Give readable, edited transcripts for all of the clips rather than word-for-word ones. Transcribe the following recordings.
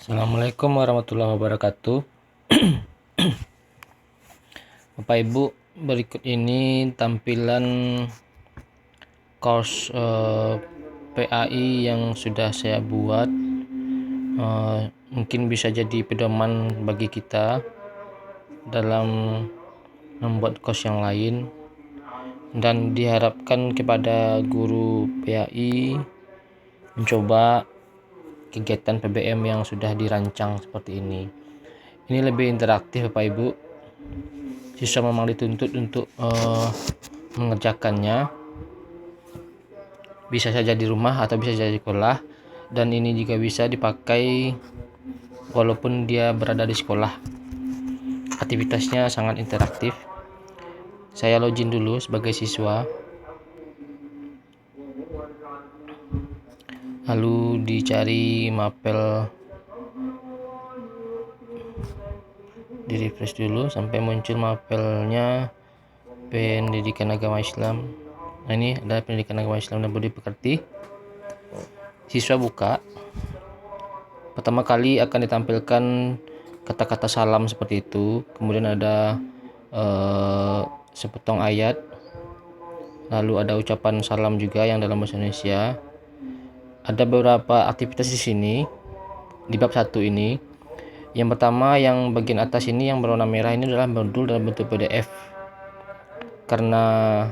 Assalamualaikum warahmatullahi wabarakatuh. Bapak Ibu, berikut ini tampilan course PAI yang sudah saya buat. Mungkin bisa jadi pedoman bagi kita dalam membuat course yang lain, dan diharapkan kepada guru PAI mencoba kegiatan PBM yang sudah dirancang seperti ini. Ini lebih interaktif Bapak Ibu. Siswa memang dituntut untuk mengerjakannya, bisa saja di rumah atau bisa saja di sekolah, dan ini juga bisa dipakai walaupun dia berada di sekolah. Aktivitasnya sangat interaktif. Saya login dulu sebagai siswa, lalu dicari mapel, di refresh dulu sampai muncul mapelnya pendidikan agama Islam. Nah, ini adalah pendidikan agama Islam dan budi pekerti. Siswa buka, pertama kali akan ditampilkan kata-kata salam seperti itu, kemudian ada sepotong ayat, lalu ada ucapan salam juga yang dalam bahasa Indonesia. Ada beberapa aktivitas di sini di bab 1 ini. Yang pertama, yang bagian atas ini yang berwarna merah ini adalah modul dalam bentuk PDF. Karena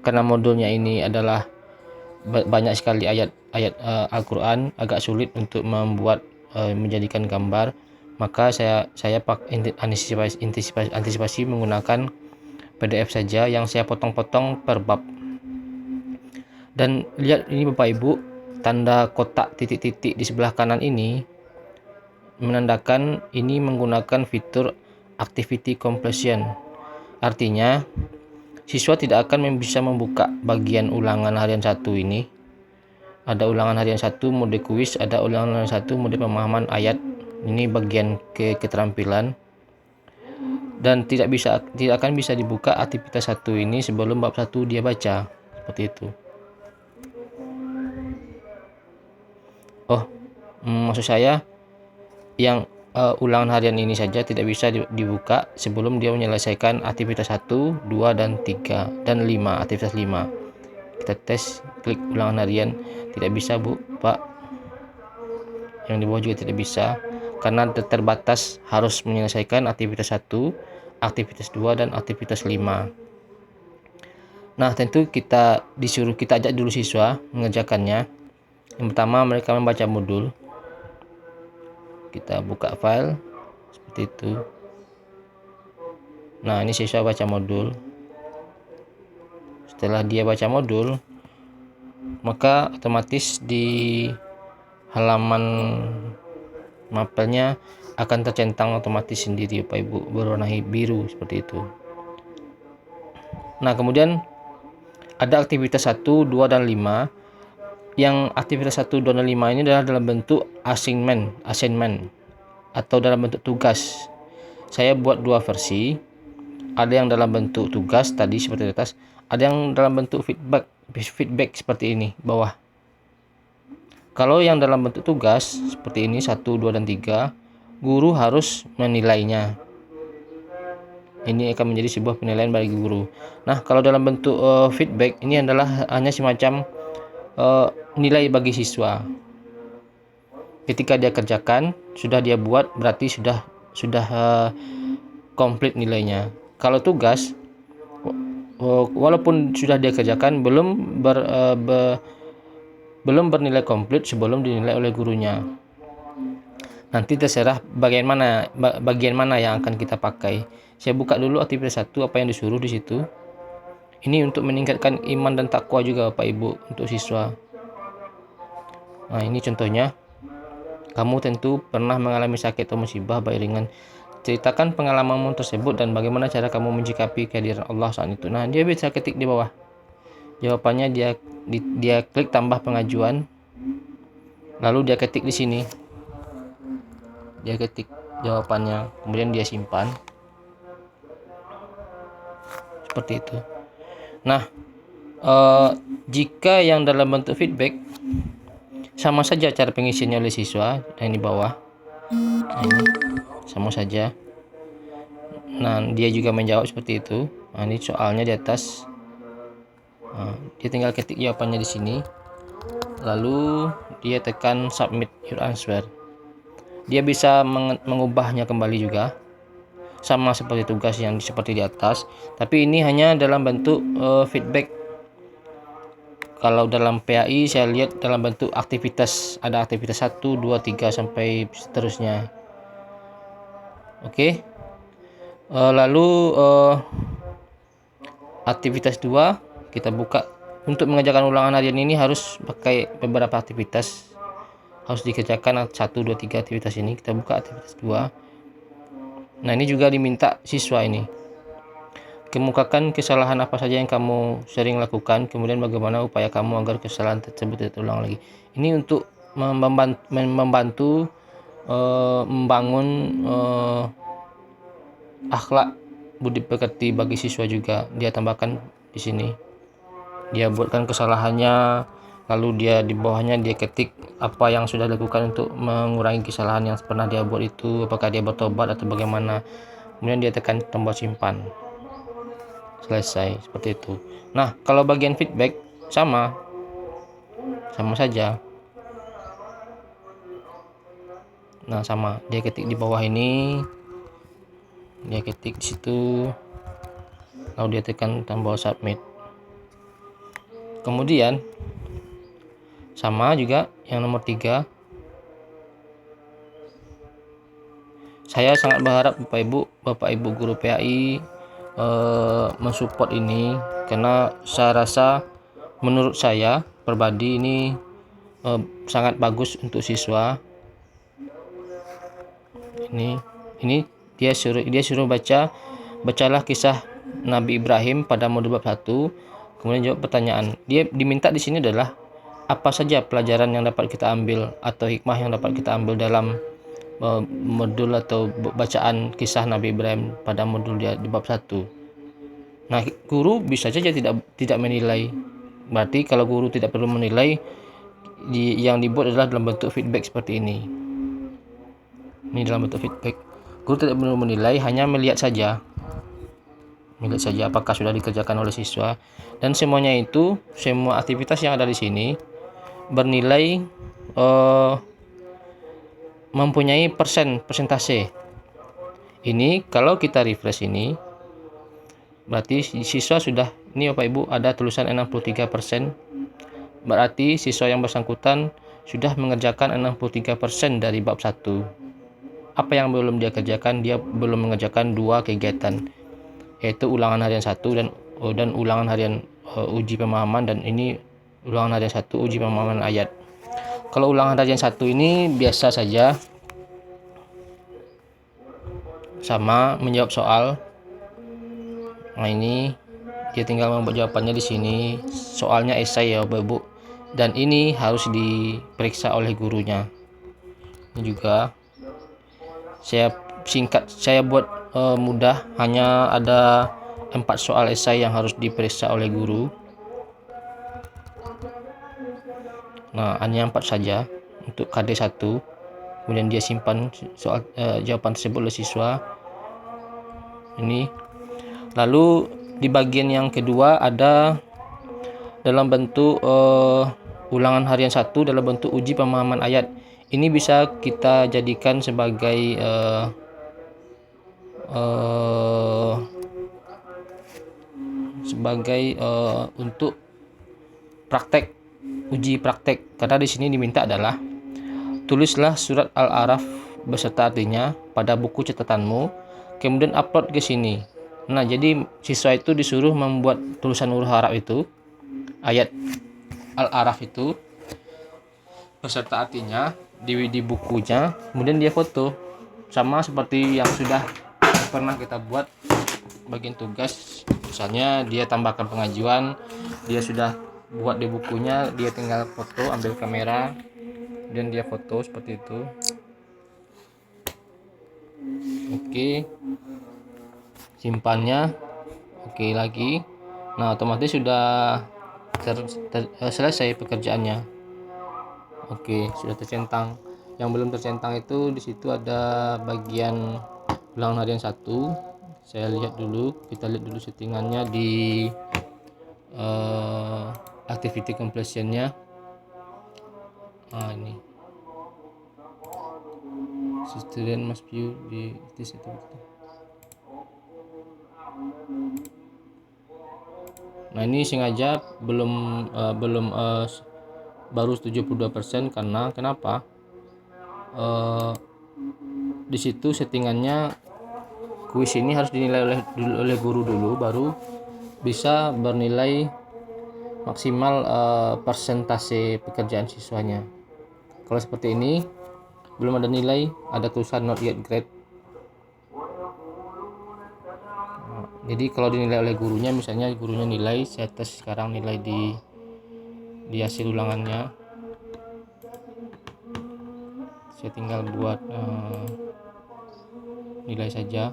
karena modulnya ini adalah banyak sekali ayat-ayat Al-Quran, agak sulit untuk membuat menjadikan gambar, maka saya antisipasi menggunakan PDF saja yang saya potong-potong per bab. Dan lihat ini Bapak Ibu, tanda kotak titik-titik di sebelah kanan ini menandakan ini menggunakan fitur activity completion. Artinya siswa tidak akan bisa membuka bagian ulangan harian 1 ini. Ada ulangan harian 1 mode kuis, ada ulangan harian 1 mode pemahaman ayat. Ini bagian keterampilan. Dan tidak akan bisa dibuka aktivitas 1 ini sebelum bab 1 dia baca. Seperti itu. Maksud saya yang ulangan harian ini saja tidak bisa dibuka sebelum dia menyelesaikan aktivitas 1, 2, dan 3, dan 5, aktivitas 5. Kita tes, klik ulangan harian, tidak bisa Bu, Pak. Yang di bawah juga tidak bisa, karena terbatas harus menyelesaikan aktivitas 1, aktivitas 2, dan aktivitas 5. Nah, tentu kita ajak dulu siswa mengerjakannya. Yang pertama, mereka membaca modul. Kita buka file seperti itu. Nah, ini siswa baca modul. Setelah dia baca modul, maka otomatis di halaman mapelnya akan tercentang otomatis sendiri Bapak Ibu, berwarna biru seperti itu. Nah, kemudian ada aktivitas 1, 2, dan 5. Yang aktivitas 1, 2, dan 5 ini adalah dalam bentuk assignment atau dalam bentuk tugas. Saya buat 2 versi. Ada yang dalam bentuk tugas tadi seperti di atas, ada yang dalam bentuk feedback seperti ini bawah. Kalau yang dalam bentuk tugas seperti ini 1, 2, dan 3, guru harus menilainya. Ini akan menjadi sebuah penilaian bagi guru. Nah, kalau dalam bentuk feedback ini adalah hanya semacam nilai bagi siswa. Ketika dia kerjakan, sudah dia buat, berarti sudah komplit nilainya. Kalau tugas, walaupun sudah dia kerjakan, belum bernilai komplit sebelum dinilai oleh gurunya. Nanti terserah bagian mana yang akan kita pakai. Saya buka dulu aktivitas 1, apa yang disuruh di situ. Ini untuk meningkatkan iman dan takwa juga Bapak Ibu untuk siswa. Nah, ini contohnya. Kamu tentu pernah mengalami sakit atau musibah baik ringan. Ceritakan pengalamanmu tersebut dan bagaimana cara kamu menyikapi kehadiran Allah saat itu. Nah, dia bisa ketik di bawah. Jawabannya dia klik tambah pengajuan. Lalu dia ketik di sini. Dia ketik jawabannya, kemudian dia simpan. Seperti itu. Nah, Jika yang dalam bentuk feedback, sama saja cara pengisiannya oleh siswa, yang di bawah. Nah, ini sama saja. Nah, dia juga menjawab seperti itu. Nah, ini soalnya di atas. Nah, dia tinggal ketik jawabannya di sini. Lalu dia tekan submit your answer. Dia bisa mengubahnya kembali juga, sama seperti tugas yang seperti di atas, tapi ini hanya dalam bentuk feedback. Kalau dalam PAI saya lihat dalam bentuk aktivitas, ada aktivitas 1, 2, 3 sampai seterusnya. Oke. Lalu aktivitas 2 kita buka. Untuk mengerjakan ulangan harian ini harus pakai beberapa aktivitas, harus dikerjakan 1, 2, 3 aktivitas ini. Kita buka aktivitas 2. Nah, ini juga diminta siswa ini. Kemukakan kesalahan apa saja yang kamu sering lakukan, kemudian bagaimana upaya kamu agar kesalahan tersebut tidak terulang lagi. Ini untuk membantu membangun akhlak budi pekerti bagi siswa juga. Dia tambahkan di sini. Dia buatkan kesalahannya, lalu dia di bawahnya dia ketik apa yang sudah dilakukan untuk mengurangi kesalahan yang pernah dia buat itu, apakah dia bertobat atau bagaimana. Kemudian dia tekan tombol simpan. Selesai, seperti itu. Nah, kalau bagian feedback sama saja. Nah, sama, dia ketik di bawah ini, dia ketik di situ, lalu dia tekan tombol submit. Kemudian sama juga yang nomor 3. Saya sangat berharap Bapak Ibu guru PAI mensupport ini, karena saya rasa, menurut saya pribadi, ini sangat bagus untuk siswa. Ini dia suruh bacalah kisah Nabi Ibrahim pada modul bab 1, kemudian jawab pertanyaan. Dia diminta di sini adalah apa saja pelajaran yang dapat kita ambil atau hikmah yang dapat kita ambil dalam modul atau bacaan kisah Nabi Ibrahim pada modul dia di bab 1. Nah, guru bisa saja tidak menilai. Berarti kalau guru tidak perlu menilai, yang dibuat adalah dalam bentuk feedback seperti ini. Ini dalam bentuk feedback. Guru tidak perlu menilai, hanya melihat saja apakah sudah dikerjakan oleh siswa. Dan semuanya itu, semua aktivitas yang ada di sini bernilai mempunyai persentase. Ini kalau kita refresh ini, berarti siswa sudah, ini Bapak Ibu ada tulisan 63%. Berarti siswa yang bersangkutan sudah mengerjakan 63% dari bab 1. Apa yang belum dia kerjakan? Dia belum mengerjakan 2 kegiatan, yaitu ulangan harian 1 dan ulangan harian uji pemahaman, dan ini ulangan harian 1 uji pemahaman ayat. Kalau ulangan harian 1 ini biasa saja, sama menjawab soal. Nah, ini dia tinggal membuat jawabannya di sini. Soalnya esai ya Bapak Ibu, dan ini harus diperiksa oleh gurunya. Ini juga saya singkat, saya buat mudah, hanya ada 4 soal esai yang harus diperiksa oleh guru. Nah, hanya 4 saja untuk KD 1. Kemudian dia simpan soal jawaban tersebut oleh siswa. Ini. Lalu di bagian yang kedua ada dalam bentuk ulangan harian 1 dalam bentuk uji pemahaman ayat. Ini bisa kita jadikan sebagai untuk praktek, uji praktek. Karena di sini diminta adalah tulislah surat Al-A'raf beserta artinya pada buku catatanmu, kemudian upload ke sini. Nah, jadi siswa itu disuruh membuat tulisan huruf Arab itu, ayat Al-A'raf itu beserta artinya di bukunya, kemudian dia foto, sama seperti yang sudah pernah kita buat bagian tugas. Misalnya dia tambahkan pengajuan, dia sudah buat di bukunya, dia tinggal foto, ambil kamera dan dia foto seperti itu. Oke, simpannya. Oke lagi. Nah, otomatis sudah selesai pekerjaannya. Oke, sudah tercentang. Yang belum tercentang itu di situ ada bagian ulangan harian 1. Saya lihat dulu, kita lihat dulu settingannya di activity completion-nya. Ini student must view di this activity. Nah, ini sengaja baru 72% karena kenapa? Di situ settingannya kuis ini harus dinilai oleh guru dulu, baru bisa bernilai maksimal persentase pekerjaan siswanya. Kalau seperti ini belum ada nilai, ada tulisan not yet grade. Jadi kalau dinilai oleh gurunya, misalnya gurunya nilai, saya tes sekarang nilai di hasil ulangannya. Saya tinggal buat nilai saja.